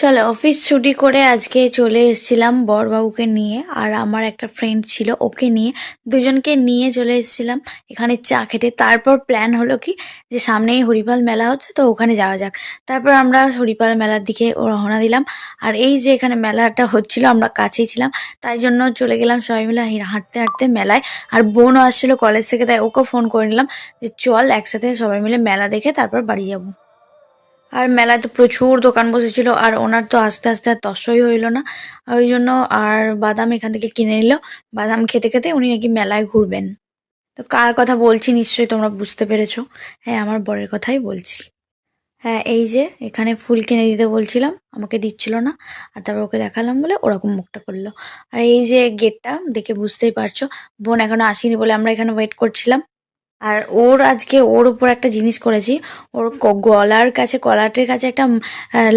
চলো অফিস ছুটি করে আজকে চলে এসেছিলাম বড়বাবুকে নিয়ে, আর আমার একটা ফ্রেন্ড ছিল ওকে নিয়ে, দুজনকে নিয়ে চলে এসেছিলাম এখানে চা খেতে। তারপর প্ল্যান হলো কি যে সামনেই হরিপাল মেলা হচ্ছে, তো ওখানে যাওয়া যাক। তারপর আমরা হরিপাল মেলার দিকে রওনা দিলাম। আর এই যে এখানে মেলাটা হচ্ছিল, আমরা কাছেই ছিলাম, তাই জন্য চলে গেলাম সবাই মিলে হাঁটতে হাঁটতে মেলায়। আর বোনও আসছিল কলেজ থেকে, তাই ওকেও ফোন করে নিলাম যে চল একসাথে সবাই মিলে মেলা দেখে তারপর বাড়ি যাবো। আর মেলায় তো প্রচুর দোকান বসেছিল, আর ওনার তো আস্তে আস্তে আর তসই হইলো না, ওই জন্য আর বাদাম এখান থেকে কিনে নিল। বাদাম খেতে খেতে উনি নাকি মেলায় ঘুরবেন। তো কার কথা বলছি নিশ্চয়ই তোমরা বুঝতে পেরেছো। হ্যাঁ, আমার বরের কথাই বলছি। হ্যাঁ, এই যে এখানে ফুল কিনে দিতে বলছিলাম, আমাকে দিচ্ছিল না, আর তারপর ওকে দেখালাম বলে ওরকম মুখটা করলো। আর এই যে গেটটা দেখে বুঝতেই পারছো, বোন এখনো আসেনি বলে আমরা এখানে ওয়েট করছিলাম। আর ওর আজকে ওর উপর একটা জিনিস করেছি, ওর গলার কাছে কলারটির কাছে একটা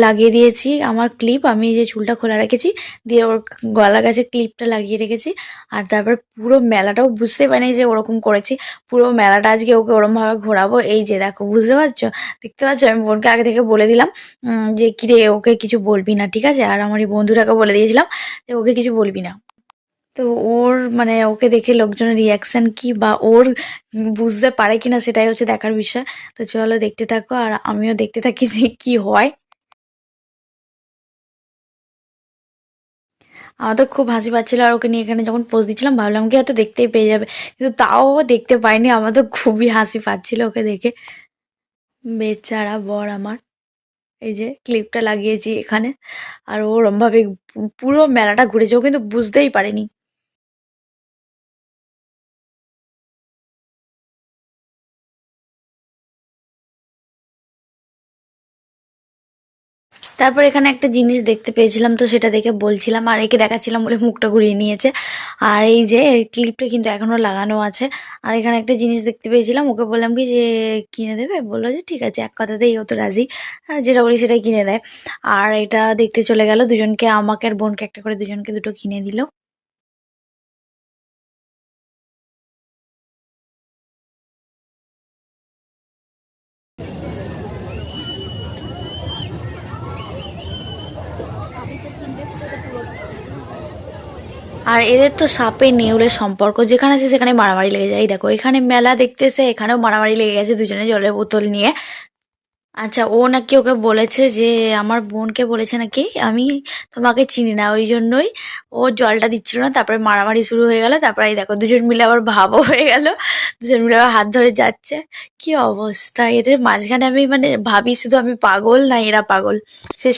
লাগিয়ে দিয়েছি আমার ক্লিপ। আমি যে চুলটা খোলা রেখেছি, দিয়ে ওর গলার কাছে ক্লিপটা লাগিয়ে রেখেছি। আর তারপর পুরো মেলাটাও বুঝতে পারিনি যে ওরকম করেছি। পুরো মেলাটা আজকে ওকে ওরমভাবে ঘোরাবো। এই যে দেখো, বুঝতে পারছো, দেখতে পাচ্ছ, আমি বোনকে আগে থেকে বলে দিলাম যে কিরে ওকে কিছু বলবি না, ঠিক আছে। আর আমার এই বন্ধুটাকে বলে দিয়েছিলাম যে ওকে কিছু বলবি না। তো ওর মানে ওকে দেখে লোকজনের রিয়াকশন কি বা ওর বুঝতে পারে কিনা সেটাই হচ্ছে দেখার বিষয়। তো চলো দেখতে থাকো, আর আমিও দেখতে থাকি যে কি হয়। আমার তো খুব হাসি পাচ্ছিল, আর ওকে নিয়ে এখানে যখন পোজ দিচ্ছিলাম ভাবলাম কি হয়তো দেখতেই পেয়ে যাবে, কিন্তু তাও ও দেখতে পাইনি। আমার তো খুবই হাসি পাচ্ছিল ওকে দেখে। বেচারা বর আমার। এই যে ক্লিপটা লাগিয়েছি এখানে, আর ও ওরমভাবে পুরো মেলাটা ঘুরেছে, ও কিন্তু বুঝতেই পারেনি। তারপর এখানে একটা জিনিস দেখতে পেয়েছিলাম, তো সেটা দেখে বলছিলাম, আর একে দেখাচ্ছিলাম বলে মুখটা ঘুরিয়ে নিয়েছে। আর এই যে ক্লিপটা কিন্তু এখনো লাগানো আছে। আর এখানে একটা জিনিস দেখতে পেয়েছিলাম, ওকে বললাম কি যে কিনে দেবে, বললো যে ঠিক আছে, এক কথাতেই ও তো রাজি। যেটা বলি সেটাই কিনে দেয়। আর এটা দেখতে চলে গেল দুজনকে, আমাকে আর বোনকে একটা করে দুজনকে দুটো কিনে দিল। আর এদের তো সাপে নেউলে সম্পর্ক, যেখানে আছে সেখানে মারামারি লেগে যায়। এই দেখো, এখানে মেলা দেখতেছে, এখানেও মারামারি লেগে গেছে দুজনে জলের বোতল নিয়ে। আচ্ছা, ও নাকি ওকে বলেছে যে আমার বোনকে বলেছে নাকি আমি তোমাকে চিনি না, ওই জন্যই ও জলটা দিচ্ছিল না। তারপরে মারামারি শুরু হয়ে গেল। তারপরে এই দেখো দুজন মিলে আবার ভাবও হয়ে গেল, দুজন মিলে আবার হাত ধরে যাচ্ছে। কি অবস্থা এদের মাঝখানে! আমি মানে ভাবি শুধু আমি পাগল না এরা পাগল। শেষ